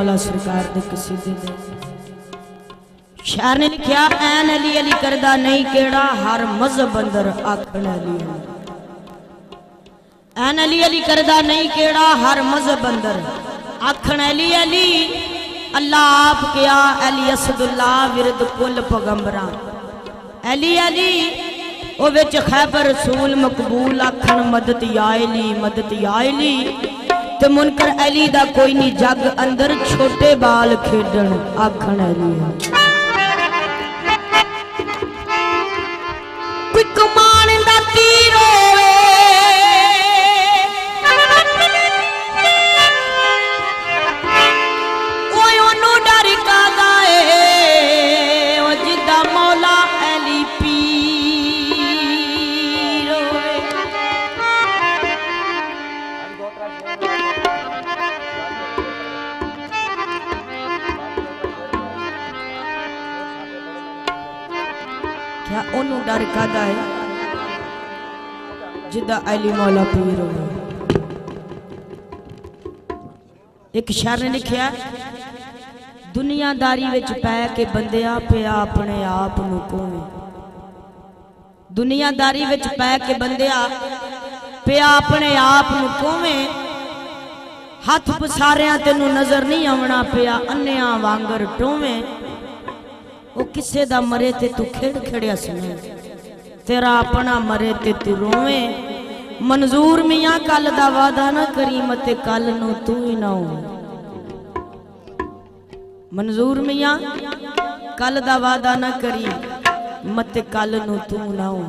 वाला सरकार दे कसीदे दे शायर ने लिखा ऐन अली अली करदा नहीं केड़ा हर मजहब अंदर आखण अली ऐन अली अली करदा नहीं केड़ा हर मजहब अंदर आखण अली अली अल्लाह आप क्या अली असदुल्लाह विरद कुल पैगंबरां अली अली ओ विच खैबर रसूल मकबूल आखण मदद या अली ते मुनकर अली दा कोई नहीं जग अंदर छोटे बाल खेडण आखण अली कोई कमान दा तीर होवे ओए ओनू डर कादा ए ओ जिदा मौला अली पीर होवे क्या ओनू डर कादा है जिदा अली मौला पीर हो। एक शायर ने लिखा दुनियादारी विच पै के बंदिया पिया अपने आप नूं कोवे दुनियादारी विच पै के बंदिया पिया अपने आप नूं कोवे हथ पसारिया तेनू नजर नहीं आवना पिया अन्निया वांगर टोवे वो किसे दा मरे ते तू खेड़ खेड़िया सुने तेरा अपना मरे ते तू रोवे मंजूर मियां कल दा वादा ना करी मते कल नू तू ही ना हो मंजूर मियां कल दा वादा ना करी मते कल नू तू ना हो।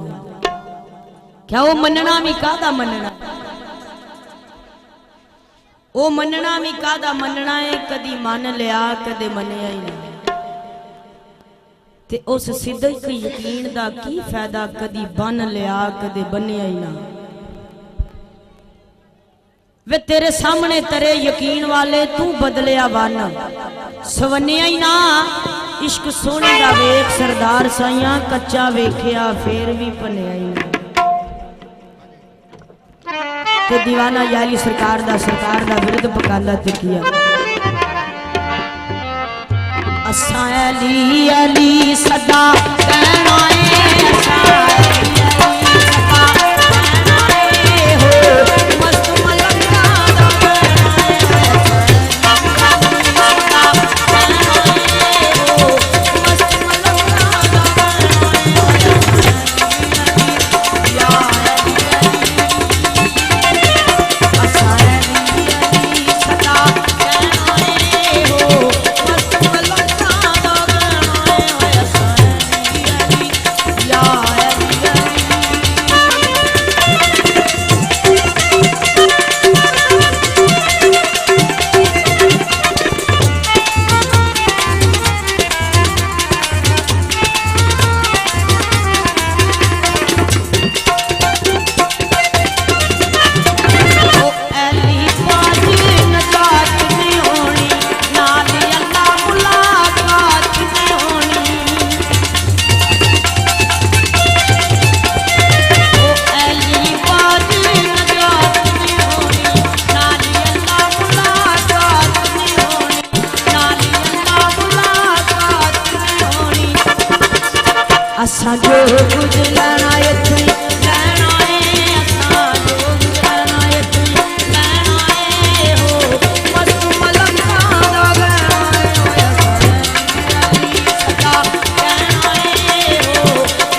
क्या वो मनना भी कादा मनना वो मनना भी कादा मनना है कदी मन लिया कदे मनिया ही नहीं ते उस सिद्दक यकीन दा की फायदा कदी बन लिया कदे बनिया ही ना। वे तेरे सामने तेरे यकीन वाले तू बदलिया वन सवनिया ही ना इश्क सोने दा वेख सरदार साइया कच्चा वेखिया फिर भी भनिया ही ना। ते दीवाना याली सरकार दा विरद पकांदा ते किया असा अली अली सदा कहना है असा अली सदा कहना है हो मस्त मलंगा दा कहना है हो मस्त मलंगा दा या असा अली सदा कहना है हो मस्त मलंगा असा जो कुछ लेना है तू लेना है असा जो कुछ लेना है तू लेना है हो मस्त मलंगा दा कहना है अली सदा कहना है हो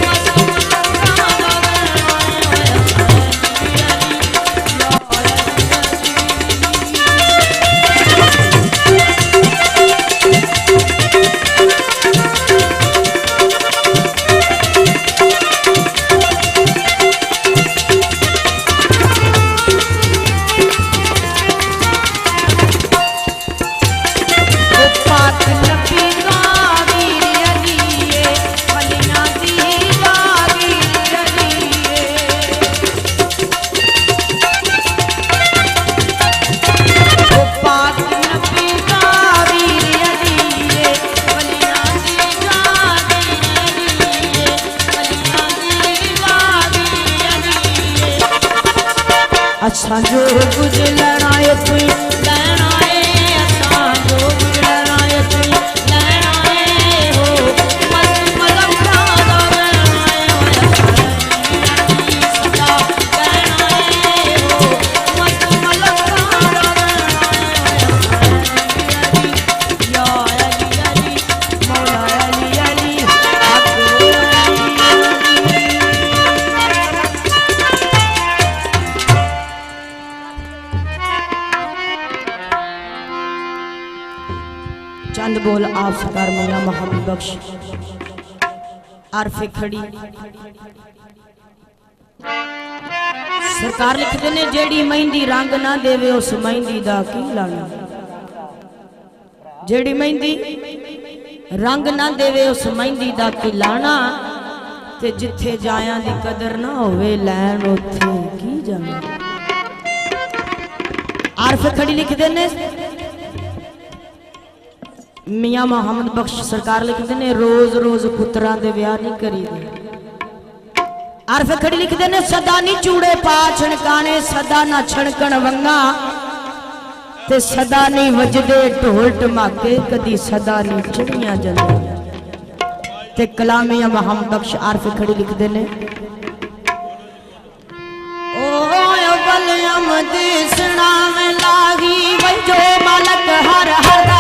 मस्त मलंगा दा अच्छा जो कुछ लेना है तू लेना है असा जो बोल आप सरकार मियां मोहम्मद बख्श आरफे खड़ी सरकार लिखते ने जेड़ी मेहंदी रंग ना देवे उस मेहंदी दा की लाना। जेड़ी मेहंदी रंग ना देवे उस मेहंदी दा की लाना ते जिथे जाया दी कदर ना होवे लैन उथे की जाना। आरफे खड़ी लिखते ने मियां मोहम्मद बख्श सरकार लिखते ने रोज रोज पुत्रा दे ब्याह नहीं करी दे। आरफे खड़ी लिखते ने सदा नहीं चूड़े पा छणकाने सदा ना छणकण वंगा ते सदा नहीं वजदे ढोल ढमाके कदी सदा नहीं चढ़ियां जंदे ते कलाम मियां मोहम्मद बख्श आरफे खड़ी लिखते ने ओ बलयम दिसना में लागी वजो मालक हर हरा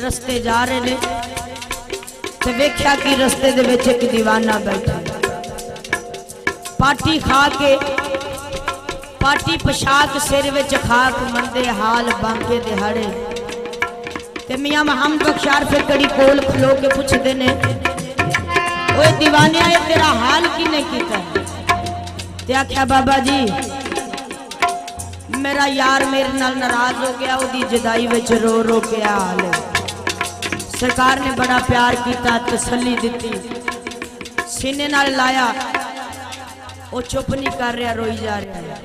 रस्ते जा रहे ने ते वेख्या कि रस्ते दे विच एक दीवाना बैठा पाटी खा के पाटी पोशाक सिर विच खाक मंदे हाल बांके दिहाड़े ते मियां मोहम्मद बख्श आरफे कड़ी कोल खलो के पुछदे ने ओए दीवानिया ये तेरा हाल किने कीता ते आख्या बाबा जी मेरा यार मेरे नाल नाराज हो गया ओदी जुदाई विच रो रो के हाल सरकार ने बड़ा प्यार किया तसल्ली दी सीने नाल लाया ਉਹ ਚੁੱਪ ਨਹੀਂ ਕਰ ਰਿਹਾ, ਰੋਈ ਜਾ ਰਿਹਾ।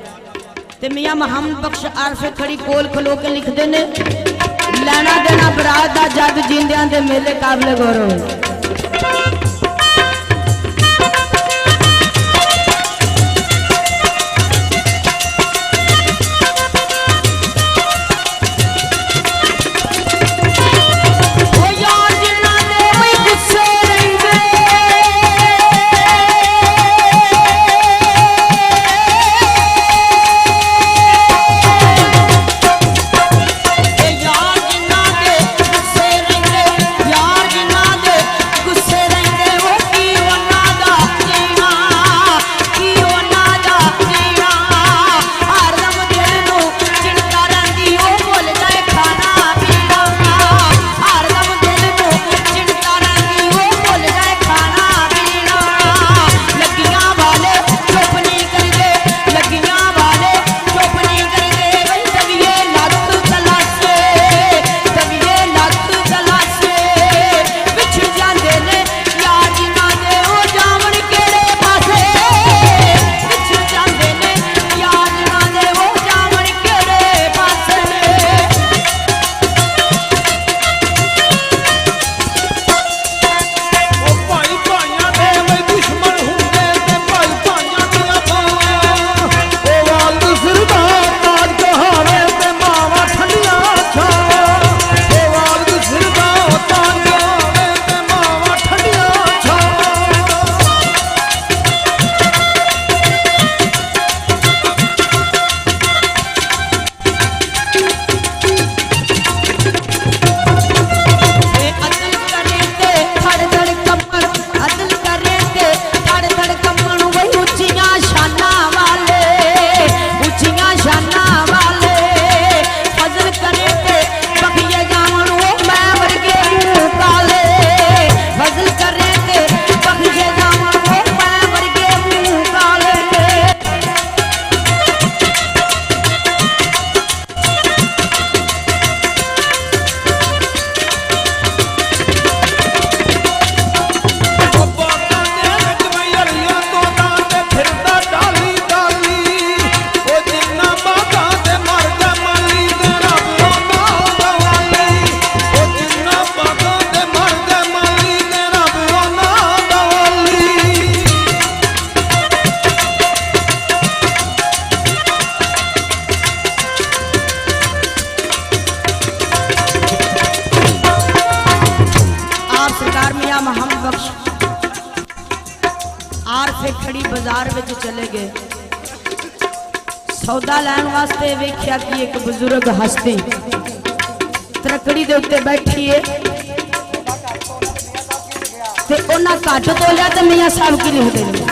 ਤੇ ਮੀਆਂ ਮੁਹੰਮਦ ਬਖਸ਼ ਆਰਫੇ ਖੜੀ ਕੋਲ ਖਲੋ ਕੇ ਲਿਖਦੇ ਨੇ, ਲੈਣਾ ਦੇਣਾ ਬਰਾਤ ਦਾ ਜੱਗ ਜਿੰਦਿਆਂ ਦੇ ਮੇਲੇ ਕਾਬਲੇ ਗੌਰਵ। आरफे खड़ी बाजार में चले गए सौदा लैन वास्ते। वेख्या कि एक बुजुर्ग हस्ती तरकड़ी दे उत्ते बैठी है ते उन्हां घट तोलिया ते मियां साहब की लिखदे ने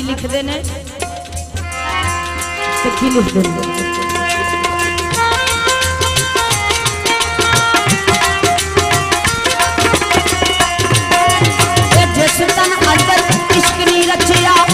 लिखते ने ते की लिखते ने जिस तन अंदर इश्क नहीं रचिया